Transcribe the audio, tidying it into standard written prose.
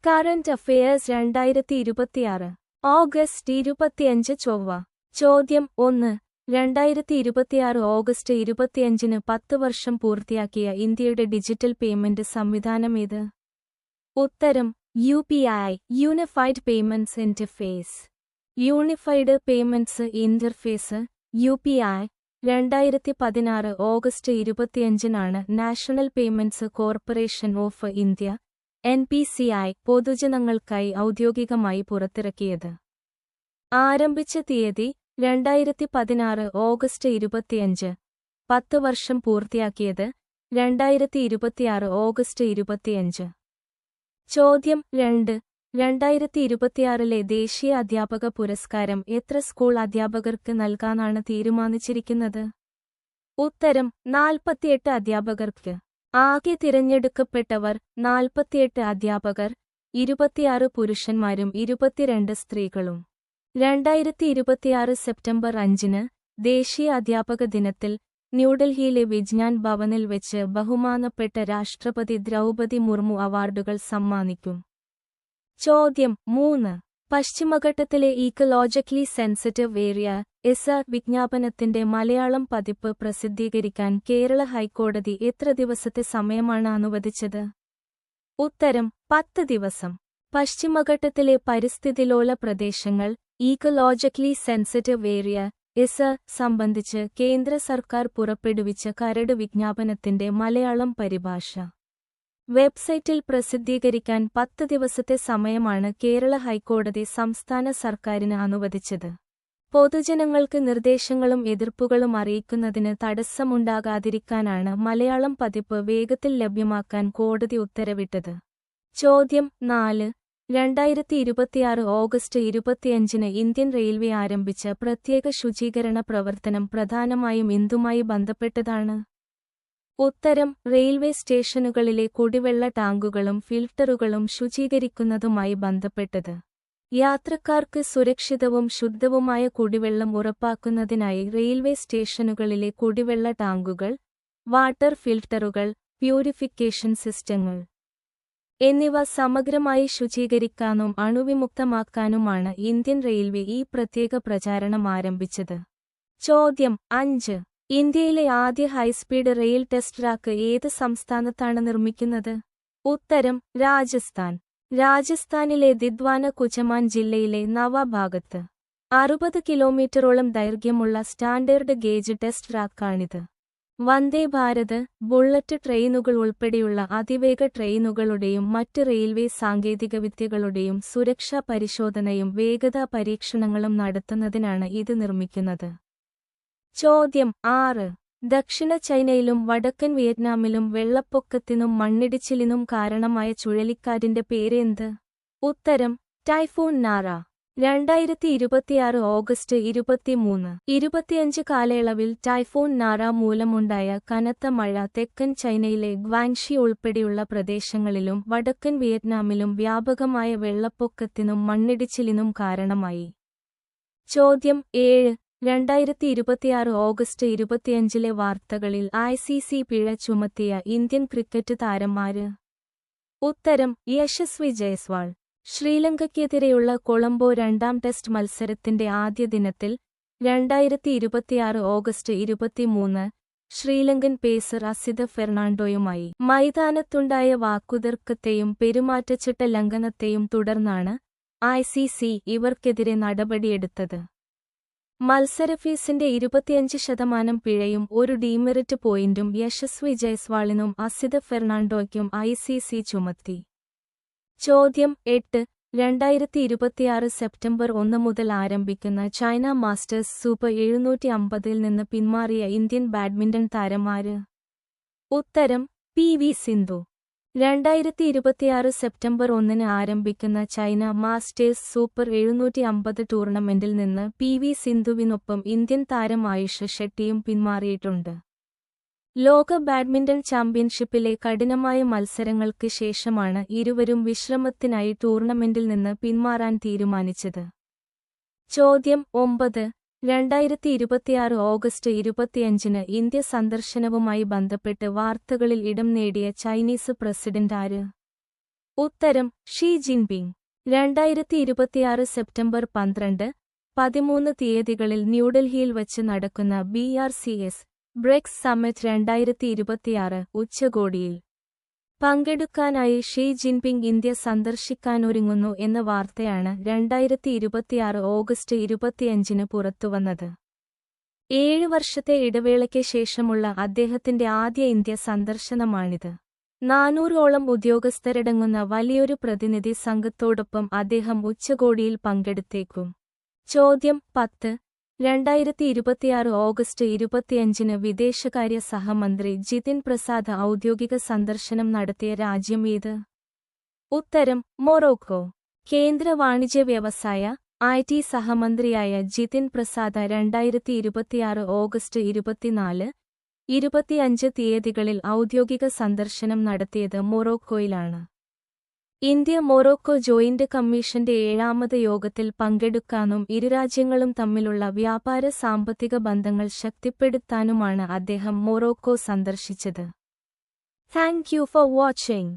Current affairs 2026 August 25 ചൊവ്വ. ചോദ്യം 1. 2026 August 25-ന് 10 വർഷം പൂർത്തിയാക്കിയ ഇന്ത്യയുടെ ഡിജിറ്റൽ പേയ്മെന്റ് സംവിധാനമേത്? ഉത്തരം UPI Unified Payments Interface. Unified Payments Interface UPI 2016 August 25-നാണ് National Payments Corporation of India NPCI പൊതുജനങ്ങൾക്കായി ഔദ്യോഗികമായി പുറത്തിറക്കിയത്. ആരംഭിച്ച തീയതി 2016 ഓഗസ്റ്റ് 25. 10 വർഷം പൂർത്തിയാക്കിയത് 2026 ഓഗസ്റ്റ് 25. ചോദ്യം 2. 2026-ലെ ദേശീയ അധ്യാപക പുരസ്കാരം എത്ര സ്കൂൾ അധ്യാപകർക്ക് നൽകാനാണ് തീരുമാനിച്ചിരിക്കുന്നത്? ഉത്തരം 48 അധ്യാപകർക്ക്. ആകെ തിരഞ്ഞെടുക്കപ്പെട്ടവർ 48 അധ്യാപകർ, 26 പുരുഷന്മാരും 22 സ്ത്രീകളും. 2026 സെപ്റ്റംബർ 5-ന് ദേശീയ അധ്യാപക ദിനത്തിൽ ന്യൂഡൽഹിയിലെ വിജ്ഞാൻ ഭവനിൽ വെച്ച് ബഹുമാനപ്പെട്ട രാഷ്ട്രപതി ദ്രൗപദി മുർമു അവാർഡുകൾ സമ്മാനിക്കും. ചോദ്യം 3. പശ്ചിമഘട്ടത്തിലെ ഈക്കോളജിക്കലി സെൻസിറ്റീവ് ഏരിയ വിജ്ഞാപനത്തിന്റെ മലയാളം പതിപ്പ് പ്രസിദ്ധീകരിക്കാൻ കേരള ഹൈക്കോടതി എത്ര ദിവസത്തെ സമയമാണ് അനുവദിച്ചത്? ഉത്തരം 10 ദിവസം. പശ്ചിമഘട്ടത്തിലെ പരിസ്ഥിതിലോല പ്രദേശങ്ങൾ ഈക്കോളജിക്കലി സെൻസിറ്റീവ് ഏരിയ സംബന്ധിച്ച് കേന്ദ്ര സർക്കാർ പുറപ്പെടുവിച്ച കരട് വിജ്ഞാപനത്തിന്റെ മലയാളം പരിഭാഷ വെബ്സൈറ്റിൽ പ്രസിദ്ധീകരിക്കാൻ 10 ദിവസത്തെ സമയമാണ് കേരള ഹൈക്കോടതി സംസ്ഥാന സർക്കാരിന് അനുവദിച്ചത്. പൊതുജനങ്ങൾക്ക് നിർദ്ദേശങ്ങളും എതിർപ്പുകളും അറിയിക്കുന്നതിന് തടസ്സമുണ്ടാകാതിരിക്കാനാണ് മലയാളം പതിപ്പ് വേഗത്തിൽ ലഭ്യമാക്കാൻ കോടതി ഉത്തരവിട്ടത്. ചോദ്യം 4. 2026 ഓഗസ്റ്റ് 25-ന് ഇന്ത്യൻ റെയിൽവേ ആരംഭിച്ച പ്രത്യേക ശുചീകരണ പ്രവർത്തനം പ്രധാനമായും എന്തുമായി ബന്ധപ്പെട്ടതാണ്? ഉത്തരം റെയിൽവേ സ്റ്റേഷനുകളിലെ കുടിവെള്ള ടാങ്കുകളും ഫിൽട്ടറുകളും ശുചീകരിക്കുന്നതുമായി ബന്ധപ്പെട്ടത്. യാത്രക്കാർക്ക് സുരക്ഷിതവും ശുദ്ധവുമായ കുടിവെള്ളം ഉറപ്പാക്കുന്നതിനായി റെയിൽവേ സ്റ്റേഷനുകളിലെ കുടിവെള്ള ടാങ്കുകൾ, വാട്ടർ ഫിൽട്ടറുകൾ, പ്യൂരിഫിക്കേഷൻ സിസ്റ്റങ്ങൾ എന്നിവ സമഗ്രമായി ശുചീകരിക്കാനും അണുവിമുക്തമാക്കാനുമാണ് ഇന്ത്യൻ റെയിൽവേ ഈ പ്രത്യേക പ്രചാരണം ആരംഭിച്ചത്. ചോദ്യം 5. ഇന്ത്യയിലെ ആദ്യ ഹൈസ്പീഡ് റെയിൽ ടെസ്റ്റ് ട്രാക്ക് ഏത് സംസ്ഥാനത്താണ് നിർമ്മിക്കുന്നത്? ഉത്തരം രാജസ്ഥാൻ. രാജസ്ഥാനിലെ ദിദ്വാന കുചമാൻ ജില്ലയിലെ നവ ഭാഗത്ത് 60 കിലോമീറ്ററോളം ദൈർഘ്യമുള്ള standard gauge test ട്രാക്കാണിത്. Vande Bharat, bullet ട്രെയിനുകൾ ഉൾപ്പെടെയുള്ള അതിവേഗ ട്രെയിനുകളുടെയും മറ്റ് റെയിൽവേ സാങ്കേതികവിദ്യകളുടെയും സുരക്ഷാ പരിശോധനയും വേഗതാ പരീക്ഷണങ്ങളും നടത്തുന്നതിനാണ് ഇത് നിർമ്മിക്കുന്നത്. ചോദ്യം 6. ദക്ഷിണ ചൈനയിലും വടക്കൻ വിയറ്റ്നാമിലും വെള്ളപ്പൊക്കത്തിനും മണ്ണിടിച്ചിലിനും കാരണമായ ചുഴലിക്കാറ്റിന്റെ പേരെന്ത്? ഉത്തരം ടൈഫൂൺ നാറ. 2026 ഓഗസ്റ്റ് 23. 25 കാലയളവിൽ ടൈഫൂൺ നാറ മൂലമുണ്ടായ കനത്ത മഴ തെക്കൻ ചൈനയിലെ ഗ്വാങ്ഷി ഉൾപ്പെടെയുള്ള പ്രദേശങ്ങളിലും വടക്കൻ വിയറ്റ്നാമിലും വ്യാപകമായ വെള്ളപ്പൊക്കത്തിനും മണ്ണിടിച്ചിലിനും കാരണമായി. ചോദ്യം 7. 2026 ഓഗസ്റ്റ് 25-ലെ വാർത്തകളിൽ ICC പിഴ ചുമത്തിയ ഇന്ത്യൻ ക്രിക്കറ്റ് താരം ആര്? ഉത്തരം യശസ്വി ജയ്സ്വാൾ. ശ്രീലങ്കയ്ക്കെതിരെയുള്ള കൊളംബോ 2ാം ടെസ്റ്റ് മത്സരത്തിന്റെ ആദ്യ ദിനത്തിൽ 2026 ഓഗസ്റ്റ് 23 ശ്രീലങ്കൻ പേസർ അസിത ഫെർണാണ്ടോയുമായി മൈതാനത്തുണ്ടായ വാക്കുതർക്കത്തെയും പെരുമാറ്റച്ചട്ട ലംഘനത്തെയും തുടർന്നാണ് ICC ഇവർക്കെതിരെ നടപടിയെടുത്തത്. മത്സരഫീസിന്റെ 25% പിഴയും ഒരു ഡീമെറിറ്റ് പോയിന്റും യശസ്വി ജയ്സ്വാളിനും അസിത ഫെർണാണ്ടോയ്ക്കും ICC ചുമത്തി. ചോദ്യം 8. 2026 സെപ്റ്റംബർ 1 മുതൽ ആരംഭിക്കുന്ന ചൈന മാസ്റ്റേഴ്സ് സൂപ്പർ 750-ൽ നിന്ന് പിന്മാറിയ ഇന്ത്യൻ ബാഡ്മിന്റൺ താരം ആര്? ഉത്തരം PV സിന്ധു. 2026 സെപ്റ്റംബർ 1-ന് ആരംഭിക്കുന്ന ചൈന മാസ്റ്റേഴ്സ് സൂപ്പർ 750 ടൂർണമെന്റിൽ നിന്ന് PV സിന്ധുവിനൊപ്പം ഇന്ത്യൻ താരം ആയുഷ് ഷെട്ടിയും പിന്മാറിയിട്ടുണ്ട്. ലോക ബാഡ്മിന്റൺ ചാമ്പ്യൻഷിപ്പിലെ കഠിനമായ മത്സരങ്ങൾക്ക് ശേഷമാണ് ഇരുവരും വിശ്രമത്തിനായി ടൂർണമെന്റിൽ നിന്ന് പിന്മാറാൻ തീരുമാനിച്ചത്. ചോദ്യം 9. 2026 ഓഗസ്റ്റ് 25-ന് ഇന്ത്യ സന്ദർശനവുമായി ബന്ധപ്പെട്ട് വാർത്തകളിൽ ഇടം നേടിയ ചൈനീസ് പ്രസിഡന്റ് ആര്? ഉത്തരം ഷീ ജിൻപിങ്. 2026 സെപ്റ്റംബർ 12, 13 തീയതികളിൽ ന്യൂഡൽഹിയിൽ വച്ച് നടക്കുന്ന BRCS ബ്രിക്സ് സമ്മിറ്റ് 2026 ഉച്ചകോടിയിൽ പങ്കെടുക്കാനായി ഷീ ജിൻപിങ് ഇന്ത്യ സന്ദർശിക്കാനൊരുങ്ങുന്നു എന്ന വാർത്തയാണ് 2026 ഓഗസ്റ്റ് 25 പുറത്തുവന്നത്. 7 വർഷത്തെ ഇടവേളയ്ക്ക് ശേഷമുള്ള അദ്ദേഹത്തിന്റെ ആദ്യ ഇന്ത്യ സന്ദർശനമാണിത്. 400ഓളം ഉദ്യോഗസ്ഥരടങ്ങുന്ന വലിയൊരു പ്രതിനിധി സംഘത്തോടൊപ്പം അദ്ദേഹം ഉച്ചകോടിയിൽ പങ്കെടുത്തേക്കും. ചോദ്യം 10. 2026 ഓഗസ്റ്റ് 25 വിദേശകാര്യ സഹമന്ത്രി ജിതിൻ പ്രസാദ് ഔദ്യോഗിക സന്ദർശനം നടത്തിയ രാജ്യം ഏത്? ഉത്തരം മൊറോക്കോ. കേന്ദ്ര വാണിജ്യ വ്യവസായ IT സഹമന്ത്രിയായ ജിതിൻ പ്രസാദ് 2026 ഓഗസ്റ്റ് 24, 25 തീയതികളിൽ ഔദ്യോഗിക സന്ദർശനം നടത്തിയത് മൊറോക്കോയിലാണ്. ഇന്ത്യ മൊറോക്കോ ജോയിന്റ് കമ്മീഷന്റെ 7ാമത് യോഗത്തിൽ പങ്കെടുക്കാനും ഇരുരാജ്യങ്ങളും തമ്മിലുള്ള വ്യാപാര സാമ്പത്തിക ബന്ധങ്ങൾ ശക്തിപ്പെടുത്താനുമാണ് അദ്ദേഹം മൊറോക്കോ സന്ദർശിച്ചത്. Thank you for watching.